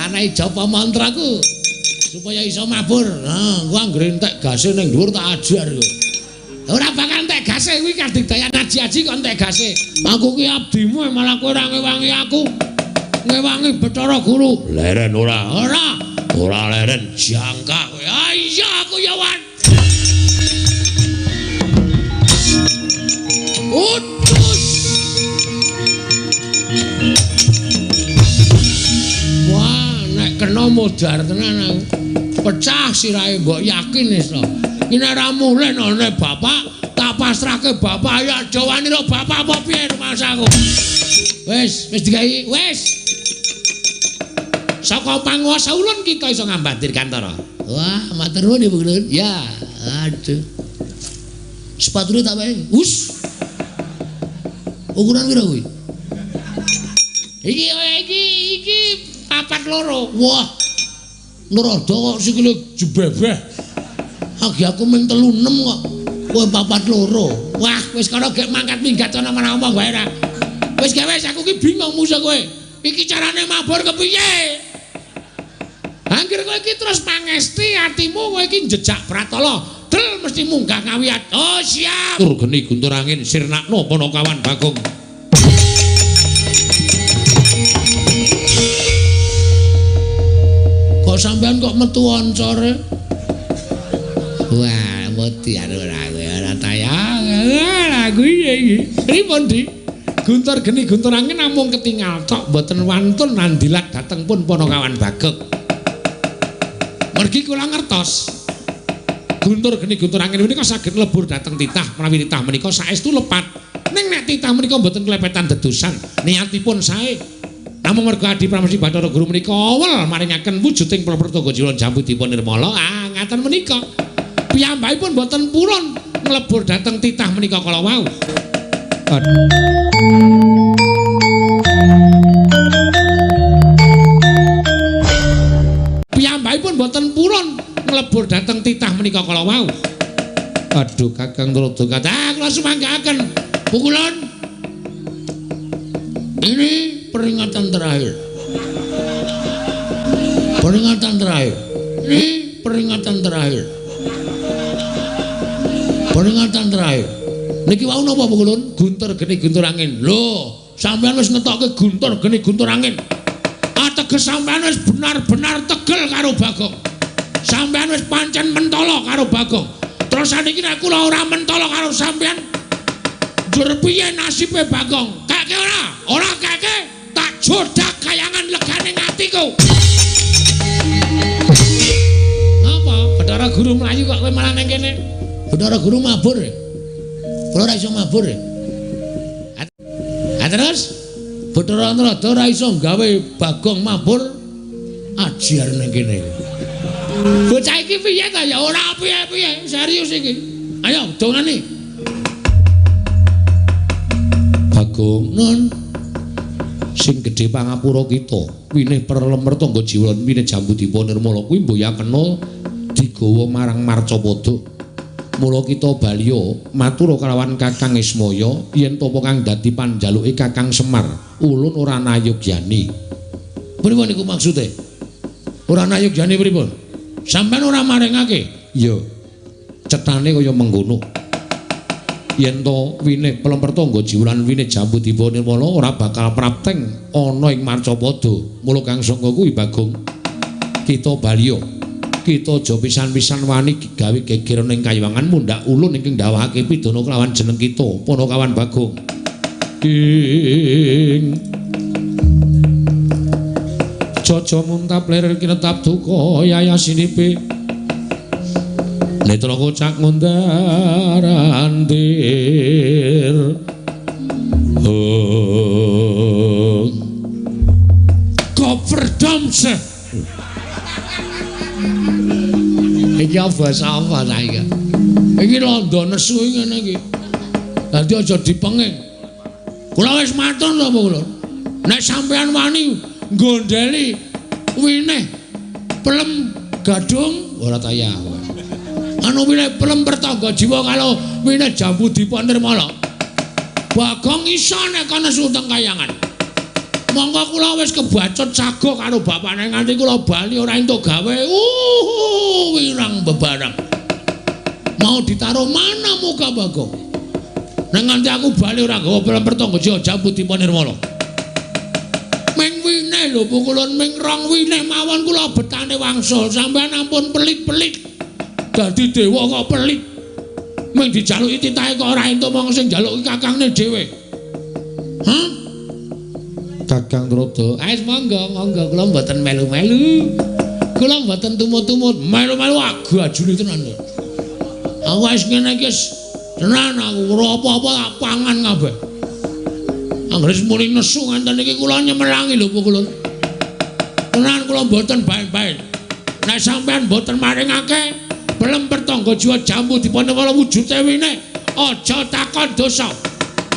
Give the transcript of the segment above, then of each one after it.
anak japa mantraku supaya iso mabur. Nah, gua anggere entek gase ning dhuwur tak ajar kok. Ora bakal entek gase kuwi kadigdayan aji-aji kok entek gase. Aku ki abdimu malah kowe ora ngewangi aku. Ngewangi Bathara Guru. Leren ora. Ora leren jangka kowe. Ah iya aku ya wan. Utus. Wah, nek kena modar tenan aku. Pecah sirahe mbok yakin wis to. Ki nek ra mulih nane bapak, tak pasrahke bapak ya jawani ro bapak apa piye masaku. Wis digawe, wis. Saka panguwasa ulun kita iso ngambantir kantara. Wah, matur nuwun Ibu Ulun. Ya, aduh. Sepatune tak wae. Us. Ukuran piro kuwi? Iki papat loro. Wah. Nerada kok sikile jebebeh. Agi aku mung 36 kok. Kowe papat loro. Wah, wis kana gek mangkat minggat ana ngomong wae ra. Wis gawe aku ki bingung musuh kowe. Iki carane mabur kepiye? Anggere kowe iki terus pangesti atimu kowe iki jejak Pratala. Del mesti munggah ngawiyat. Oh, siap. Tur geni guntur angin sirnakno Panakawan Bagong. Kok sampean kok metu oncore? Wah, mati ora tayang. Lagu iki. Pripun, Dik? Guntur geni guntur angin namung ketingal tok mboten wantun nandilat dhateng pun Panakawan Bagong. Mergi kula ngertos. Guntur geni guntur angin menika saged lebur dhateng titah menawi titah menika saestu lepat. Ning nek titah menika mboten klepetan dedosan, niatipun sae. Namung merga Adi Pramesti Bathara Guru menika awel maringaken wujuding Prapertoga Jiwa Jambudipun Nirmala. Ngaten menika. Piyambakipun mboten purun nglebur dhateng titah menika kala wau. Piyambakipun mboten purun nglebur dhateng titah menika kala wau. Aduh Kakang Trada kata kula sumanggaken. Pukulan. Ini peringatan terakhir. Peringatan terakhir. Ini peringatan terakhir. Peringatan terakhir. Niki wau napa Pukulan? Guntur geni guntur angin. Lho, sampean wis ngetokke guntur geni guntur angin. Ateges sampean wis benar-benar tegel karo Bagong. Sampean wis pancen mentala karo Bagong. Terus saniki nek kula ora mentala karo sampean, jur piye nasibe Bagong? Kake ora? Ora kake, tak jodak kayangan legane atiku. Apa? Bathara Guru mlayu kok kowe malah ning kene? Bathara Guru mabur. Kula ora iso mabur. Terus Bathara Trada ora iso gawe Bagong mabur ajar ning kene. Bocah iki piye ta ya ora piye-piye, serius iki. Ayo dongane. Bagong nun sing gedhe pangapura kita, winih perlemer tangga jiwa winih Jambudipun Nirmala kuwi mboyakena digawa marang Marcapada. Mula kita balya matur kalawan Kakang Ismaya yen tapa kang dadi panjaluke Kakang Semar, ulun ora nayogyani. Pripun niku maksude? Ora nayogyani pripun? Sampeyan ora maringake? Ya. Cetane kaya mengkono. Yen to winih pelemper tangga jiwulan winih Jambudipun Nirmala ora bakal prapteng ana ing Marcapada. Mula kang sangka kuwi Bagong. Kita balya. Kita aja pisan-pisan wani gawe geger ning kayuwangan mundhak ulun ingkang ndawahake pidana kelawan jeneng kita Panakawan Bagong. Ing Jaja muntap ler kinetap duka yayasinipe netra kocak ngundarandir Koperdamse. Iki basa apa ta iki? Iki londo nesu ngene iki. Dadi aja dipenging. Kula wis matur lho kula. Nek sampean wani gondeli winih pelem gadung ora tayah. Anu winih pelem pertangga jiwa kalau winih Jambudipun Nirmala. Bagong iso nek kana suteng kayangan. Monggo kula wis kebacut sago karo bapakne nganti kula bali ora entuk gawe. Wirang bebarang. Mau ditaruh mana muka Bagong? Nang nganti aku bali ora gawa pelemper tangga Jawa Jambu Dipa Nirmala. Ming wine lho pukulun ming rong wine mawon kula betane wangsul sampean ampun pelit-pelit. Dadi dewa kok pelit. Ming dijaluki titahe kok ora entuk mong sing jaluki kakangne dhewe. Hah? Kakang Trada, "Ais monggo, monggo kula mboten melu-melu. Kula mboten tumut-tumut, melu-melu agajuli tenan." Aku wis ngene iki tenan aku ora apa-apa tak pangan kabeh. Anggere muni nesu ngenten iki kula nyemelangi lho pukulun. Tenan kula mboten bae-bae. Nek sampean mboten maringake pelemper tangga Jawa Jambu Dipa Nirmala wujude wine, aja takon dosa.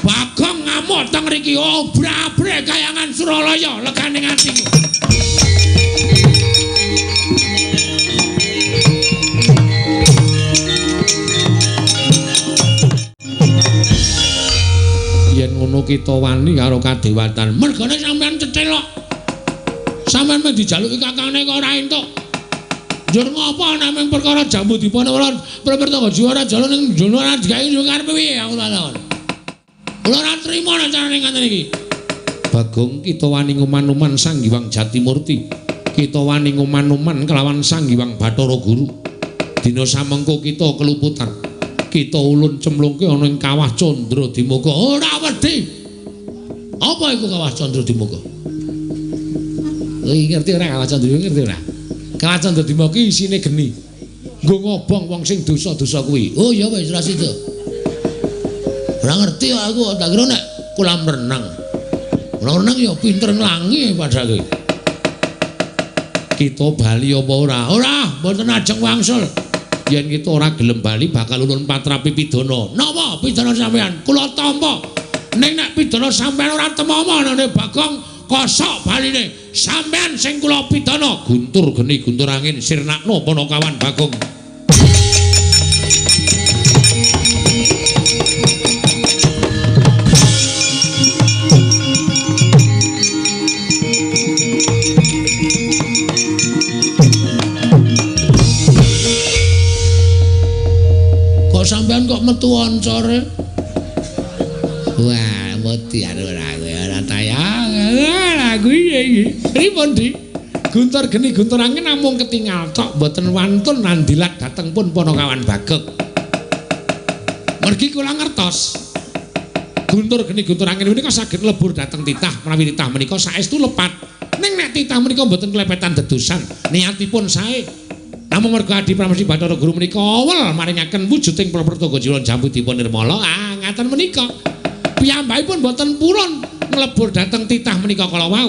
Bagong ngamuk teng mriki obrak-abrik kayangan Suralaya leganing atiku. Yen ngono kita wani karo kadewatan. Mergane sampean cecelok. Sampean mung dijaluki kakangne kok ora entuk. Njur ngopo namung perkara Jambu Dipa Nirmala pertangga juara jalan ning jono ora digawe yo karepe piye aku takon. Kula ora trima nek carane ngaten iki. Bagong kita wani nguman-uman Sang Hyang Jatimurti. Kita wani nguman-uman kelawan Sang Hyang Bathara Guru. Dina samengko kita keluputan. Kita ulun cemplungke ana ing Kawah Candra Dimuka. Ora wedi. Apa iku Kawah Candra Dimuka? Ngerti ora Kawah Candra ngerti ora? Kawah Candra Dimuka isine geni. Nggo ngobong wong sing dosa-dosa kuwi. Oh ya wis ra sida. Ora ngerti aku tak kira nek kolam renang. Kolam renang ya pinter nglangi padake. Kita bali apa ora? Ora, mboten ajeng wangsul. Yen kita ora gelem bali bakal ulun patrapi pidana. Napa pidana sampean? Kula tampa. Ning nek pidana sampean ora temomo nang Bagong kosok baline. Sampean sing kula pidana. Guntur geni guntur angin sirnakno Panakawan Bagong. Sampean kok metu oncore? Wah, mati ora tayang. Lagu iki. Pripun, Dik? Guntur geni guntur angin namung ketingal tok mboten wantun nandilat dateng pun Panakawan Bagong. Mergi kula ngertos. Guntur geni guntur angin menika saged lebur dateng titah menawi titah menika saestu lepat. Ning nek titah menika mboten klepetan dedosan, niatipun sae. Namung merga Adi Pramesti Bathara Guru menika awel maringaken wujuding Prapertaga Jiwa Jambu Dipa Nirmala. Ngaten menika. Piyambakipun boten purun mlebur dhateng titah menika kala wau.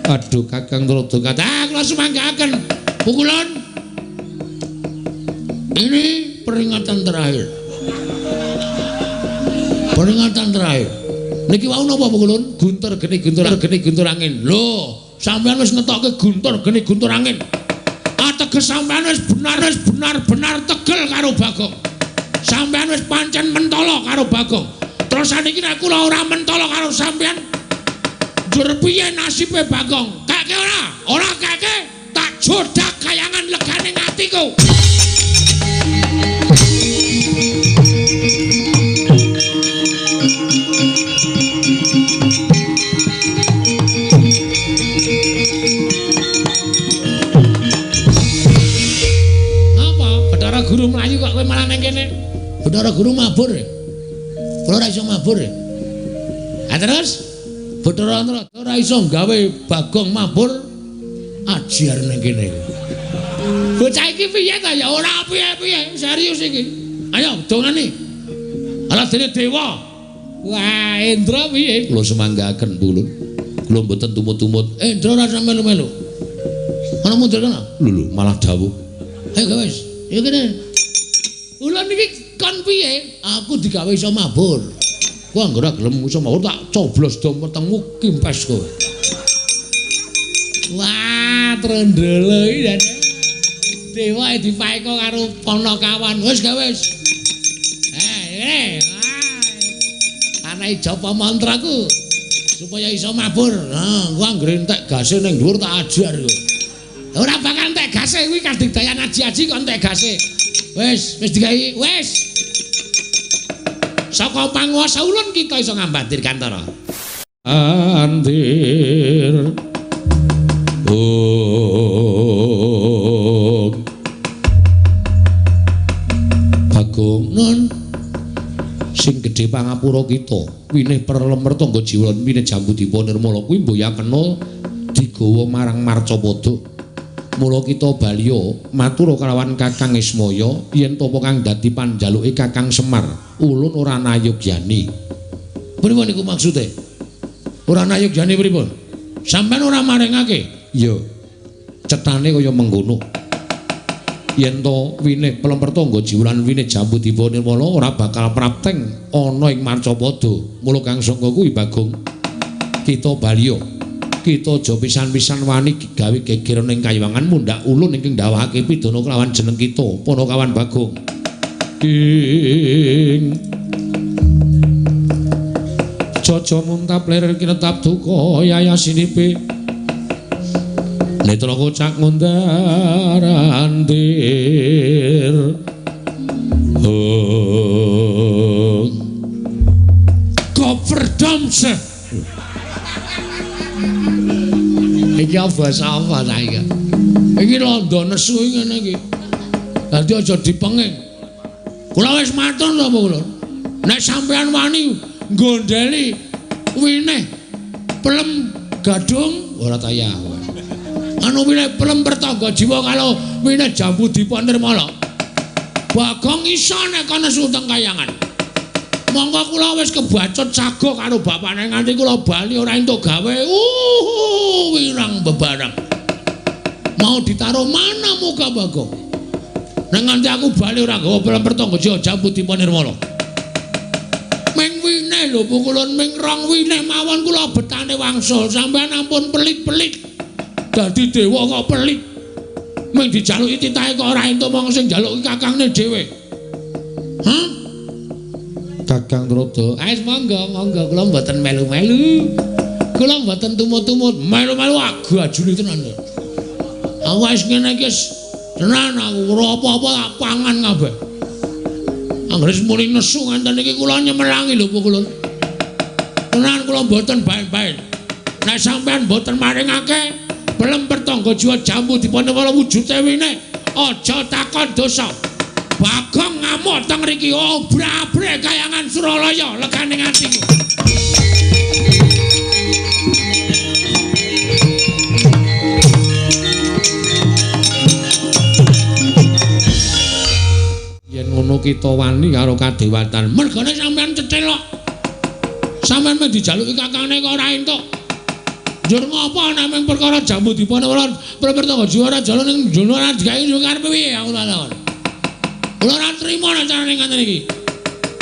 Aduh Kakang Trada kata kula sumanggaaken pukulan. Ini peringatan terakhir. Peringatan terakhir. Niki wau napa pukulan? Guntur geni guntur angin. Lho, sampeyan wis ngetokke guntur geni guntur angin. Ateges sampean wis benar tegel karo Bagong. Sampean wis pancen mentala karo Bagong. Terus saniki nek kula ora mentala karo sampean, njur piye nasibe Bagong? Kake ora? Ora kake, tak jodak kayangan leganing atiku. Guru Melayu kok kowe malah nang kene. Bathara Guru mabur. Kula ora iso mabur. Terus Bathara ora iso gawe Bagong mabur ajar nang kene. Bocah iki piye ta ya ora piye-piye, serius iki. Ayo dongane. Ala dene dewa. Wah, Indra piye? Kula semanggaken pulun. Kula mboten tumut-tumut. Indra ora sampe melu-melu. Ana mundur kana? Lho malah dawuh. Ayo guys. Ya kene. Ulan iki kon piye? Aku digawe iso mabur. Ku anggere gelem iso mabur tak coblos do metengmu kimpes kowe. Wah, trondolo iki dewa dipaeka karo Panakawan. Wis ga wis. Ana japa mantraku. supaya iso mabur. Nah, gua anggere entek gase ning dhuwur tak ajar kok. Ora bakal entek gase kuwi kadigdayan aji-aji kok entek gase. Wis digawe, wis. Saka panguwasa ulun kita iso ngambatir kantara. Andir. Oh. Bagong nun. Sing gedhe pangapura kita winih perlemer tangga jiwa winih jambu dipa nirmala kuwi mboya kena digawa marang Marcapada mula kita balya matur kalawan Kakang Ismaya yen tapa kang dadi panjaluke Kakang Semar ulun ora nayogyani pripun niku maksude ora nayogyani pripun sampean ora maringake iya cetane kaya mengkono yen to winih pelemper tangga jiwa winih jambu dipa nirmala ora bakal prapteng ana ing Marcapada mula kang sangka kuwi Bagong kita balya kita aja pisan-pisan wani gawe geger ning kayuwangan mundhak ulun ingkang ndawahake pidana kelawan jeneng kita Panakawan Bagong ing Jaja muntap lir kinetap duka yayasinipe netra kocak ngundarandir oh Koperdamse iki basa apa ta iki iki londo nesu ngene iki dadi aja dipenging kula wis matur lho kula nek sampean wani nggondeli winih pelem gadung ora tayah anu winih pelem pertangga jiwa kalau winih jambu dipa nirmala Bagong iso nek kana suteng kayangan monggo kula wis kebacut sago karo bapane nganti kula bali ora entuk gawe wirang bebarang mau ditaruh mana muka Bagong nek nganti aku bali ora gawa pelem pertangga jiwa jambu dipa nirmala ming winih lho pukulun ming rong winih mawon kula betane wangsul sampean ampun pelit-pelit dadi dewa kok pelit ming dijaluki titahe kok ora entuk mong sing njaluki kakangne dhewe hah Kakang Trada wis monggo kula mboten melu-melu kula mboten tumut-tumut melu-melu agajune tenan aku wis ngene iki tenan aku ora apa-apa tak pangan kabeh anggere muni nesu ngenten iki kula nyemelangi lho pukulun tenan kula mboten bae-bae nek sampean mboten maringake pelem pertangga jiwa jambu dipanewala wujude winih aja takon dosa Bagong ngamuk teng mriki obra-abre kayangan Suralaya legane atiku yen ngono kita wani karo kadewatan mergane sampean cetelok sampean mung dijaluki kakangne kok ora entuk njur ngopo nek perkara jambu dipanewala pertangga jiwa ora jalan ning jono ora digawe karepe piye aku takon kula ora trima nek carane ngoten iki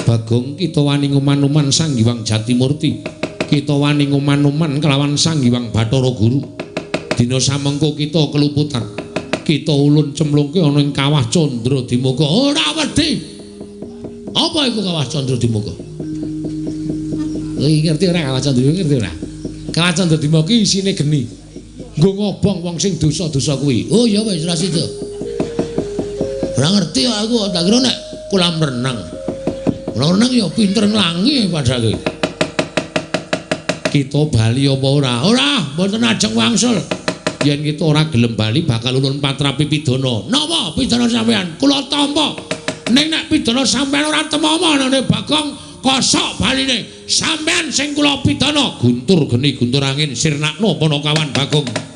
Bagong kita wani nguman-uman Sang Hyang Jatimurti kita wani nguman-uman kelawan Sang Hyang Bathara Guru dina samengko kita keluputan kita ulun cemplungke ana ing kawah Candra Dimuka ora wedi apa iku kawah Candra Dimuka ngerti ora kawah Candra ngerti ora kawah Candra Dimuka isine geni nggo ngobong wong sing dosa-dosa kuwi oh ya wis ora sida ora ngerti aku tak kira nek kolam renang ya pinter nglangi padake kita bali apa ora mboten ajeng wangsul yen kita ora gelem bali bakal ulun patrapi pidana napa pidana sampean kula tampa ning nek pidana sampean ora temomo nang Bagong kosok baline sampean sing kula pidana guntur geni guntur angin sirnakna Panakawan Bagong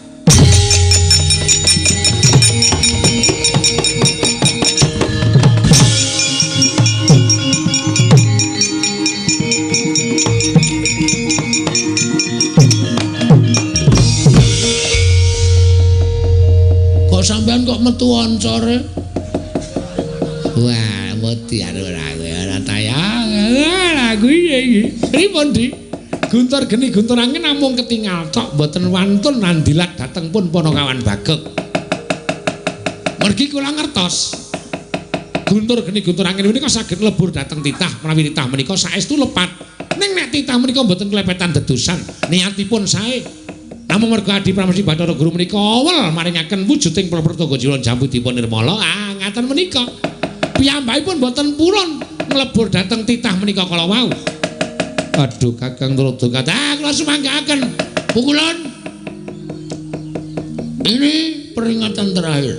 sampean kok metu oncore wah mati ora tayang lagu iki pripun Dik guntur geni guntur angin namung ketingal tok mboten wantun nandilat dateng pun Panakawan Bagong mergi kula ngertos guntur geni guntur angin menika saged lebur dateng titah menawi titah menika saestu lepat Ning nek titah menika mboten klepetan dedosan, niatipun sae. Namung merga Adi Pramesti Bathara Guru menika awel maringaken wujuding Prapertaga Jiwa Jambu dipun nirmala. Ngaten menika. Piyambakipun mboten purun nglebur dhateng titah menika kala wau. Aduh Kakang Trada kula sumanggaaken. Pukulan. Ini peringatan terakhir.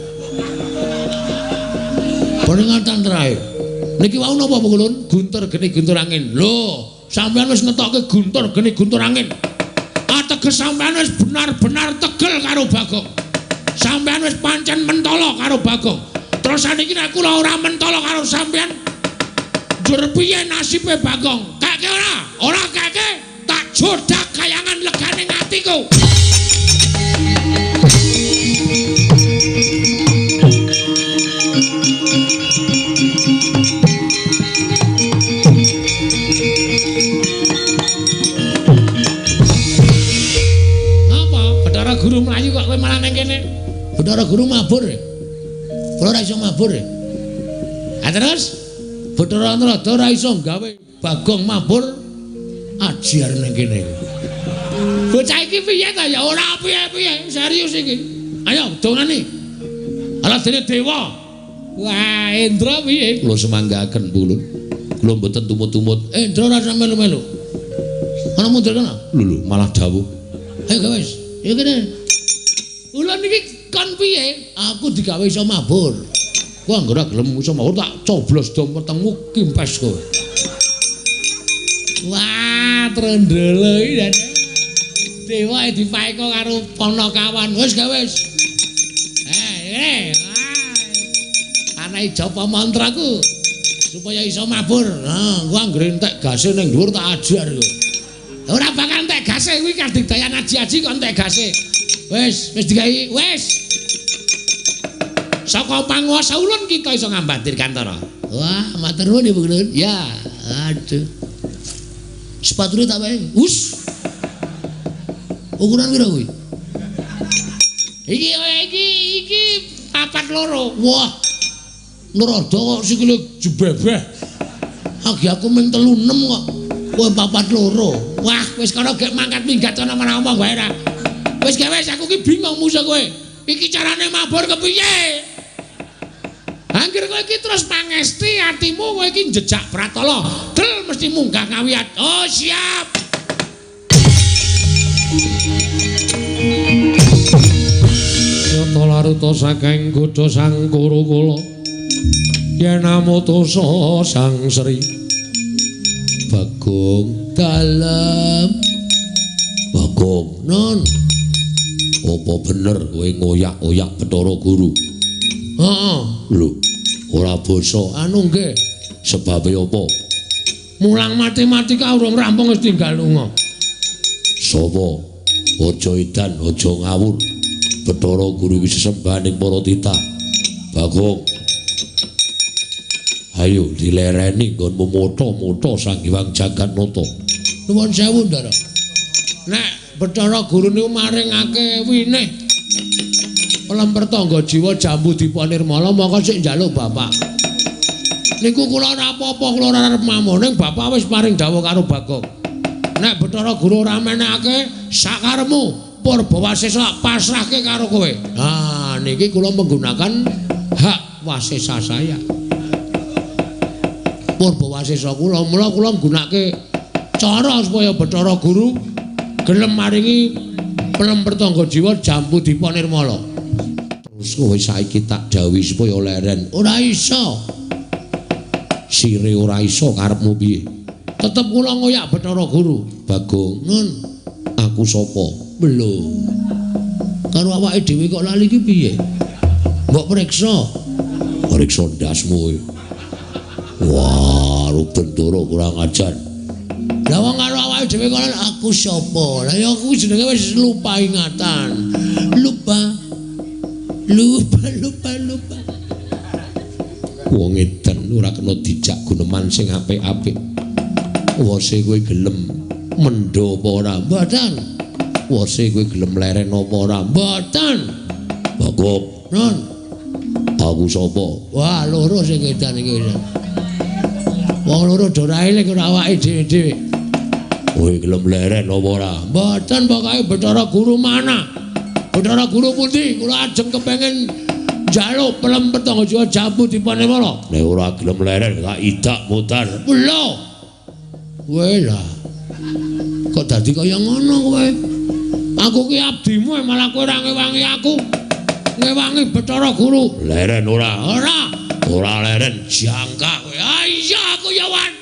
Peringatan terakhir. Niki wau napa Pukulun? Guntur geni guntur angin. Lho, sampeyan wis ngetokke guntur geni guntur angin. Ateges sampeyan wis benar-benar tegel karo Bagong. Sampeyan wis pancen mentala karo Bagong. Terus saniki nek kula ora mentala karo sampeyan, njur piye nasibe Bagong? Kake ora? Ora kake, tak jodak kayangan legane atiku. Guru Melayu kok kowe malah nang kene. Bathara Guru mabur. Kula ora iso mabur. Terus Bathara Antrada ora iso gawe Bagong mabur ajar nang kene. Bocah iki piye ta ya ora piye-piye, serius iki. Ayo dongane. Ala dene dewa. Wah, Indra piye? Kula semanggaken Pulun. Kula mboten tumut-tumut. Indra ora sampe melu-melu. Ana mundur kana? Lho malah dawuh. Ayo guys. Ya kene. Ulan iki kon piye? Aku digawe iso mabur. Ku anggere gelem iso mabur tak coblos do metengmu kimpes kowe. Wah, trendele iki. Dewa dipaeka karo Panakawan. Wis ga wis. Anae japa mantraku supaya iso mabur. Nah, ku anggere entek gase ning dhuwur tak ajar kowe. Ora bakal entek gase kuwi kadigdayan aji-aji kok entek gase. Wis digawe, wis. Saka panguwasa ulun kita iso ngambatir kantara. Wah, matur nuwun Ibu Ulun. Ya, aduh. Sepatune tak wae. Us. Ukuran pira kuwi? Iki papat loro. Wah. Nerada kok sikile jebebeh. Agi aku mung 36 kok. Kowe papat loro. Wah, wis kono gek mangkat minggat ana ngomong wae ra. Wis gawe aku ki bingung musuh kowe. Iki carane mabur kepiye? Anggere kowe iki terus pangesti atimu kowe iki jejak Pratala. Del mesti munggah ngawiyat. Oh, siap. Yata laruta saking godha sang Kurukula. Yen amutusa sang Sri Bagong dalem. Bagong, non. Apa bener kowe ngoyak-oyak Bathara Guru? Heeh. Lho, ora basa. Anu nggih. Sebabe apa? Mulang matematika urung rampung wis tinggal lunga. Sapa? Aja edan, aja ngawur. Bathara Guru wis sesembahaning para titah. Bagong. Ayo dilereni nggonmu moto-moto Sang Hyang Jagatnata. Nuwun sewu, Ndara. Nek Bathara Guru niku maringake winih Lempertangga Jiwa Jambu Dipanirmala mongko sik njaluk Bapak. Niku kula ora apa-apa, kula ora arep mamoning Bapak wis paring dawuh karo Bagong. Nek Bathara Guru ora menake sakarepmu Purbawasesa pasrahke karo kowe. Nah, niki kula menggunakan hak wasesa saya. Purbawasesa kula mula kula nggunakake cara supaya Bathara Guru gelem maringi Lempertangga Jiwa Jambu Dipanirmala. Terus kowe saiki tak dawuhi supaya leren. Ora iso. Sire ora iso karepmu piye? Tetep kula ngoyak Bathara Guru. Bagong, Nun. Aku sapa? Lho. Karo awake dhewe kok lali iki piye? Mbok priksa. Priksa ndasmu kowe. Wah, Bendara kurang ajar. Lah wong karo awake dhewe kok aku sapa? Lah ya aku jenenge wis lupa ingatan. Lupa. Wong edan ora kena dijak guneman sing apik-apik. Wose kowe gelem mendho apa ora? Mboten. Wose kowe gelem leren apa ora? Mboten. Bagong, Nun. Aku sapa? Wah, loro sing edan iki. Wong loro do ra eling ora awake dhewe-dhewe. Kowe gelem leren apa ora? Mboten pokoke Bathara Guru mana? Bathara Guru pundi? Kula ajeng kepengin njaluk pelem Tangga Jiwa Jambu Diponegoro. Nek ora gelem leren gak idak mutar. Lho. Kowe lah. Kok dadi kaya ngono kowe? Aku ki abdimu malah kowe ora ngewangi aku. Ngewangi Bathara Guru. Leren ora? Ora leren jangka kowe. Iya aku ya wan.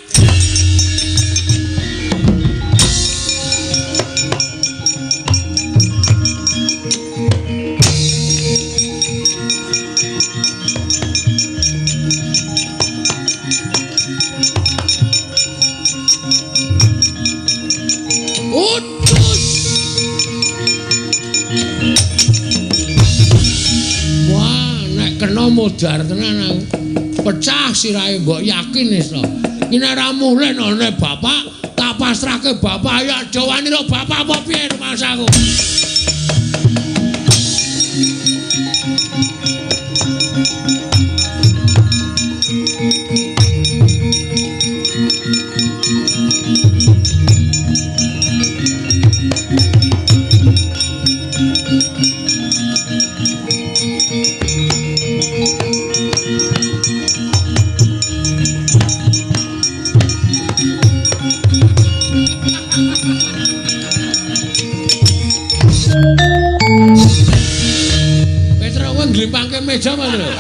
Utus. Wah, nek kena modar tenan aku. Pecah sirahe mbok yakin iso. Iki nek ra mulih none bapak, tak pasrahke bapak ya jawani ro bapak apa piye masaku. Glimpangke meja mana lho?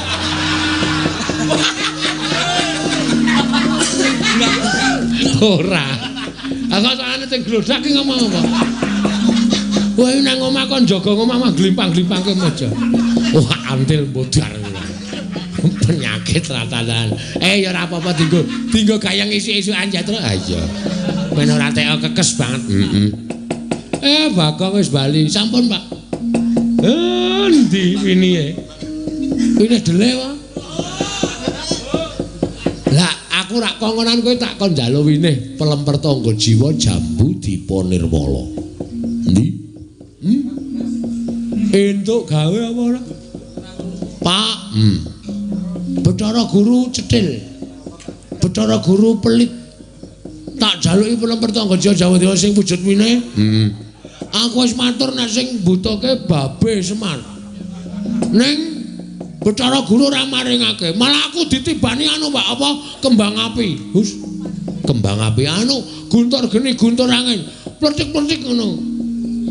Ora. Aku soalnya sing glodak ki ngomong apa? Kowe nang omah kon jaga omah mah glimpang-glimpangke meja. Wah, antil bodar. Penyakit ratanan. Ya ora apa-apa dinggo gayeng isi-isi anjat terus. Ah iya. Men ora teko kekes banget. Bagong wis bali. Sampun, Pak. Endi winine? Wine dele wae. Lah aku rak kongonan kowe tak kon njaluk wine pelemper Tangga Jiwa Jambu Diponegoro. Endi? Entuk gawe apa ora? Pak. Bathara Guru cetil. Bathara Guru pelit. Tak jaluki pelemper Tangga Jiwa Jambu Diponegoro sing wujud wine. Aku wis matur nek sing butuhke Babe Semar. Ning Bathara Guru ora maringake, malah aku ditibani anu Pak apa kembang api. Hus. Kembang api anu guntur geni guntur angin. Pletik-pletik ngono.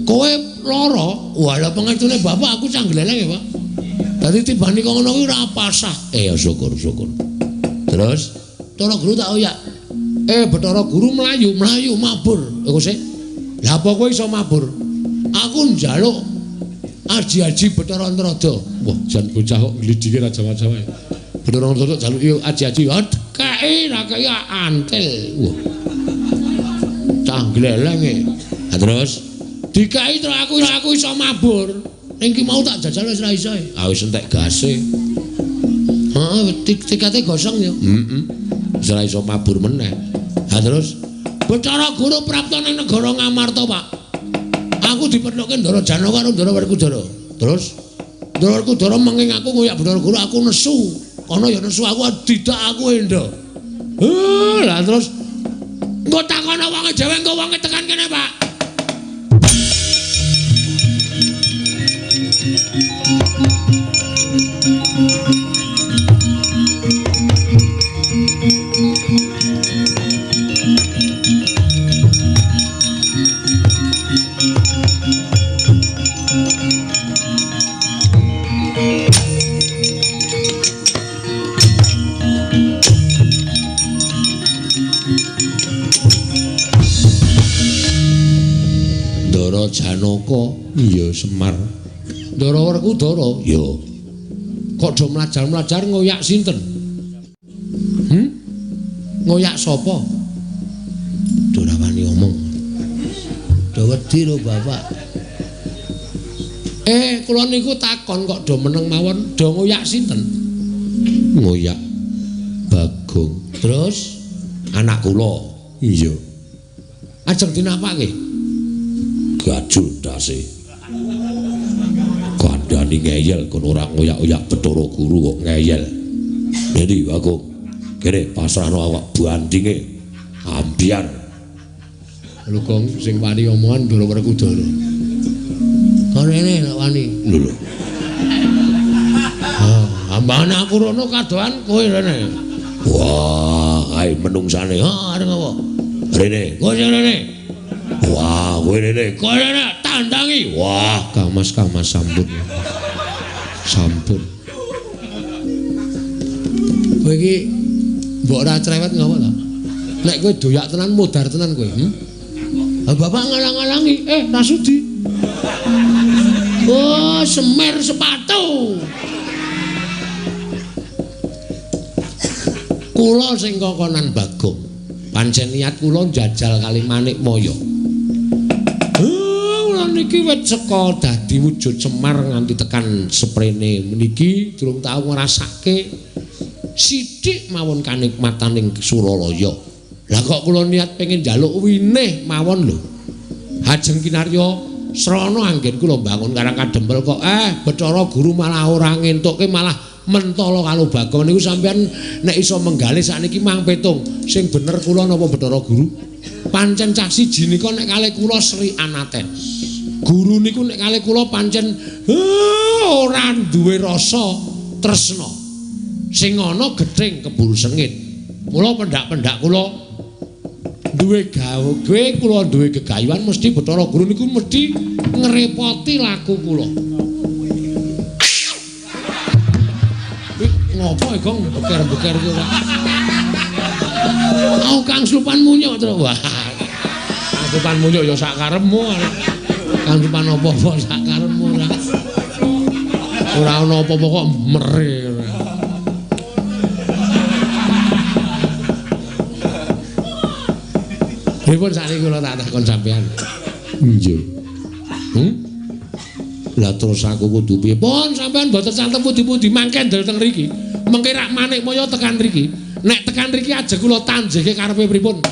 Kowe lara, walah pengecune bapak aku canggleleng ya, Pak. Dadi tibani kok ngono kuwi ora pasah. Ya syukur-syukur. Terus Bathara Guru tak oyak. Bathara Guru mlayu mabur. Iku sik. Lah apa kowe iso mabur? Aku njaluk aji-aji Bathara Antarada. Wah, jan bocah kok nglidike ra jama-jama. Bathara Antarada jaluk aji-aji. Kae ra kaya antil. Wah. Canggleleng e. Lah terus dikai terus aku iso mabur. Ning ki mau tak jajal wis ra iso. Wis entek gase. Heeh, tikate gosong ya. Wis ra iso mabur meneh. Lah terus Bathara Guru prapta ning negara Ngamarta, Pak. Aku dipethokke Ndara Janawa karo Ndara Werkudara. Terus Ndara Werkudara menging aku ngoyak Bathara Guru aku nesu. Kono ya nesu aku didak aku endo. Lah terus engko takono wonge dhewe engko wonge tekan kene, Pak. Janaka iya Semar. Ndara Werkudara ya. Kok do mlajar-mlajar ngoyak sinten? Ngoyak sapa? Do ora wani omong. Do wedi lho Bapak. Kula niku takon kok do meneng mawon, do ngoyak sinten? Ngoyak Bagong. Terus anak kula. Iya. Ajeng dinapake? Gajul dase. Kandhani ngeyel kono ora ngoyak-oyak Bathara Guru kok ngeyel. Endi Bagong? Kene pasrahno awak bandinge ambiar. Lho Gong sing wani omongan Ndara Werkudara. Karene nek wani. Lho. Ambane aku rono kadohan kowe rene. Wah, ae menungsane. Areng apa? Rene, kowe rene. Wah, kowe rene. Kowe rene tandangi. Wah, Kamas sampun. Sampun. Kowe iki mbok ora cerewet ngapa ta? Nek kowe doyak tenan modar tenan kowe, Bapak ngalang-alangi, ra sudi. Oh, semer sepatu. Kula sing kokonan Bagong. Pancen niat kula njajal kali Manikmaya. Kula niki wit seka dadi wujud Semar nganti tekan seprene meniki durung tau ngrasake sithik mawon kanikmataning Suralaya. Lah kok kula niat pengen njaluk winih mawon lho. Hajeng kinarya srana anggen kula bangun Karang Kadempel kok Bathara Guru malah ora ngentukke malah mentala karo Bagong niku sampean nek iso menggalih sakniki mang petung sing bener kula napa Bathara Guru? Pancen cah siji nika nek kalih kula Sri Anaten. Guru niku nek kalih kula pancen ora duwe rasa tresna. Sing ana gething kebul sengit. Mula pendak-pendak kula duwe gawe kula duwe gegayuhan mesti Bathara Guru niku mesti ngrepoti laku kula. Ngopo Gong beker-beker iki ora. Kang Slupan munyuk terus. Wah. Kang Slupan munyuk ya sak karepmu. Kang Slupan apa-apa sak karepmu ora. Ora ana apa-apa kok mere. Pripun sakniki kula tak takon sampean. Nggih. Lah terus aku kudu piye? Pun sampean mboten santen pundi-pundi mangke ndel teng mriki. Mengke rak Manikmaya tekan mriki. Nek tekan mriki aja kula tanjihke karepe pripun.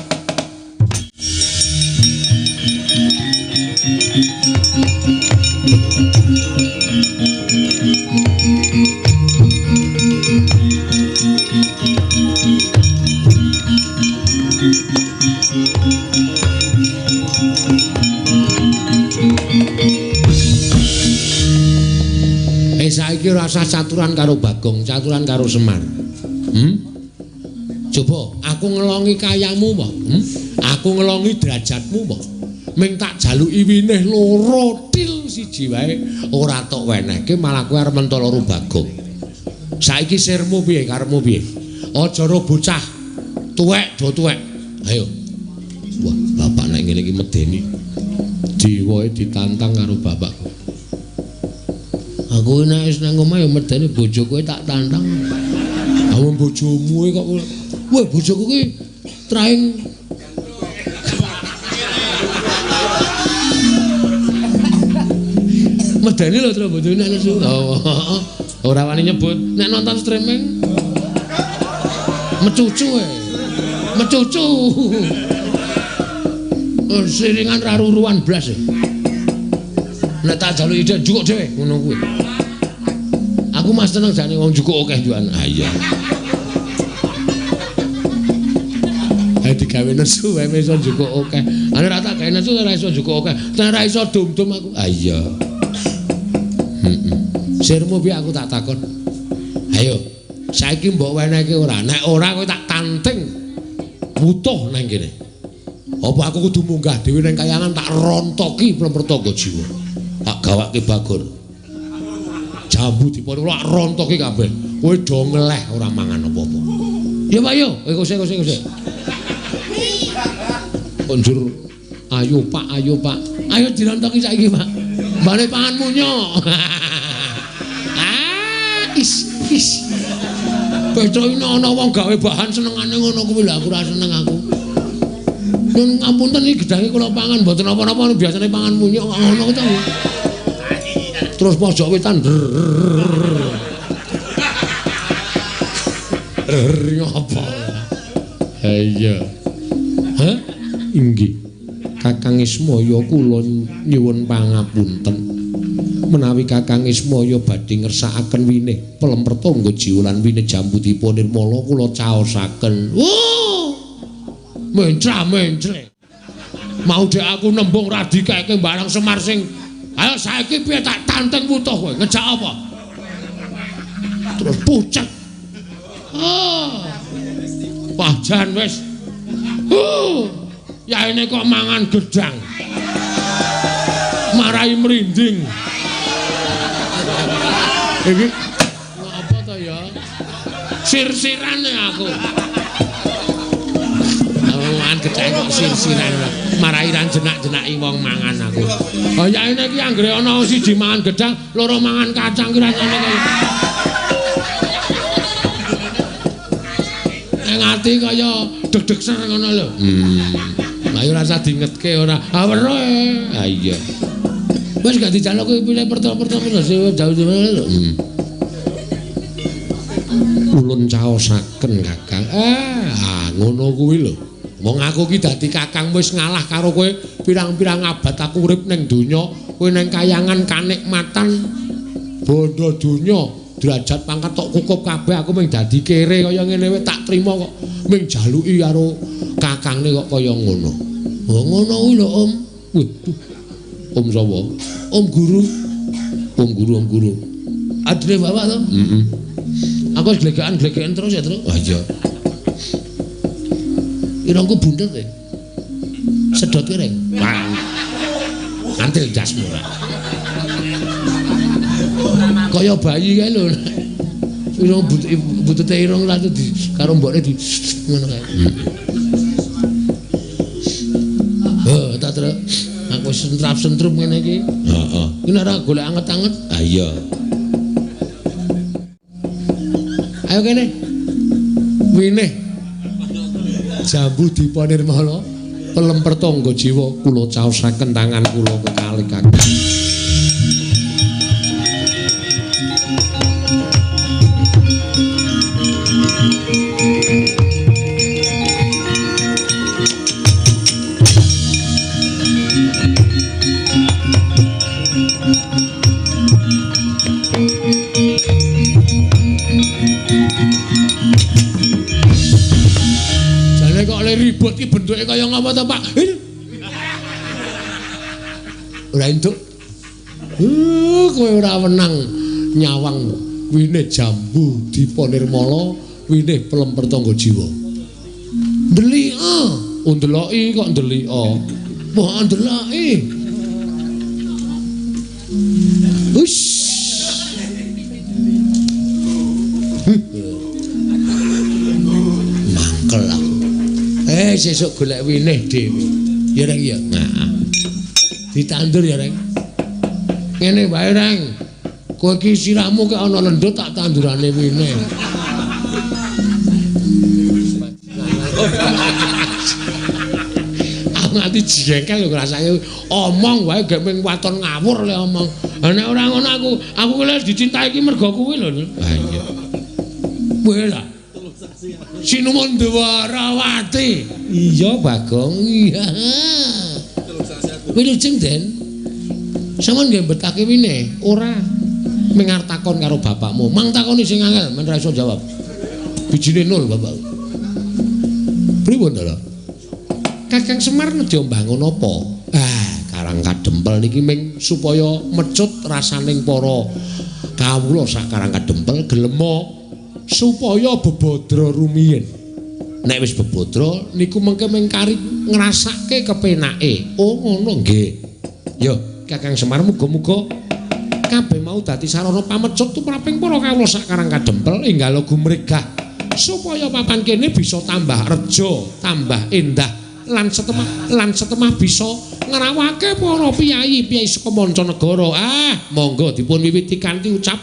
Saiki rasa caturan karo Bagong, caturan karo Semar. Coba aku ngelongi kayamu apa? Aku ngelongi derajatmu apa? Ming tak jaluki winih loro til siji wae ora tok wenehke malah kowe arep mentol karo Bagong. Saiki sirmu piye karepmu piye? Aja ro bocah tuwek do tuwek. Ayo. Wah, bapak nek ngene iki medeni. Diwoe ditantang karo bapakku. Aku nek wis nang omah ya medeni bojoku tak tantang. Awon bojomu kok wah bojoku ki traing medeni lho terus bojone nek nesu. Ora wani nyebut nek nonton streaming. Mecucu Mecucu. Siringan raruruan blas. Nek tak jaluki ide jukuk dhewe ngono kuwi. Aku mas tenang jane wong jukuk akeh juan. Ah iya. Ae digawe nesu wae iso jukuk akeh. Ane ra tak gawe nesu ora iso jukuk akeh. Nek ra iso dum-dum aku. Ah iya. Sirmu piye aku tak takon. Ayo, saiki mbok wenehke ora. Nek ora kowe tak tanting. Butuh nang kene. Apa aku kudu munggah dhewe nang kayangan tak rontoki mlebu tangga jiwa. Tak gawake Bagor. Jambu dipon lak rontoki kabeh. Kowe do ngeleh ora mangan apa-apa. Ya Pak yo, kose. Konjur. Ayo Pak. Ayo dirontoki saiki Pak. Mbane pangan munyuk. Is. Beco ini ana wong gawe bahan senengane ngono kuwi lho aku ora seneng aku. Nun ngapunten iki gedange kula pangan mboten apa-apa biasane pangan munyuk kok ngono to. Terus pojok wetan. Ngopo? Ha iya. Hah? Inggih. Kakang Ismaya kula nyuwun pangapunten. Menawi Kakang Ismaya badhe ngersakaken winih pelemper tangga jiwa lan winih Jambudipun Nirmala kula caosaken. Mencra-mencre. Mau dek aku nembung ra dikeke barang Semar sing ayo saiki piye tak tanteng wutuh kowe ngejak apa? Terus pucet. Pajan wis. Yaene kok mangan gedang. Marai merinding. Iki apa to ya? Sir-sirane aku. Mangan gedang kok sir-siran. Marai ran jenak-jenaki wong mangan aku. Oh yaene iki anggere ana siji mangan gedang, loro mangan kacang ki rasane kaya. Ning ati kaya deg-deg ser ngono lho. Lah yo rasa dingetke ora. Ah weruh. Ah iya. Wis gak dijaluk kowe pilih pertama jauh-jauh lho. Ulun caosaken Kakang. Ngono kuwi lho. Wong aku ki dadi Kakang wis ngalah karo kowe pirang-pirang abad aku urip ning donya, kowe ning kayangan kanikmatan bondo donya, derajat pangkat tok cukup kabeh aku mung dadi kere kaya ngene wae tak trima kok mung jaluki karo Kakangne kok kaya ngono. Oh ngono kuwi lho Om. Om sapa? Om Guru. Om Guru. Adine bapak to? Heeh. Aku wis glegekan terus ya, Tru. Oh iya. Irungku bundet e. Sedot kireng. Wah. Antil jasmu. Kaya bayi kae lho. Irung butute irung lha di karo mbokne di ngono kae. Tak terus. Aku sentrap-sentrup ngene iki. Heeh. Iki nek ora golek anget-anget. Ah iya. Ayo kene. Winih. Jambu Dipa Nirmala pelemper tangga jiwa kula caosaken tangan kula kekalih Kakang. Ribut ki bentuke kaya ngapa to, Pak? Ora entuk. Kowe ora wenang nyawang winih Jambu Dipa Nirmala, winih pelemper tangga jiwa. Ndelika, ndeloki kok ndelika. Mbok ndeloki. Ush. Mangkel aku. Sesuk golek winih dhewe. Ya Reng ya. Nah. Ditandur ya Reng. Ngene wae Reng. Kowe iki sirahmu kek ana lendut tak tandurane winih. Aku nganti jengkel lho rasane omong wae gek ming waton ngawur le omong. Lah nek ora ngono aku lek dicintai iki mergo kuwi lho. Ha iya. Kowe lah Sinuwun Dwarawati. Iya, Bagong. Iya. Wilujeng Den. Sampeyan nggih mbetake winih? Ora. Mengar takon karo bapakmu. Mang takoni sing angel, men ra iso jawab. Bijine 0, Bapak. Pripun to? Kakang Semar nedya mbangun apa? Karang Kadempel niki ming supaya mecut rasaning para kawula sak Karang Kadempel gelem supaya bebodro rumiyin. Nek wis bebodro niku mengke mengkari ngrasake kepenake. Oh ngono nggih. Ya, Kakang Semar muga-muga kabeh mau dadi sarana pamecut tumraping para kawula sak Karang Kadempel enggal gumregah supaya papan kene bisa tambah reja, tambah endah lan setemah bisa ngrawake para piyayi-piyayi saka mancanegara. Monggo dipun wiwiti kanthi ucap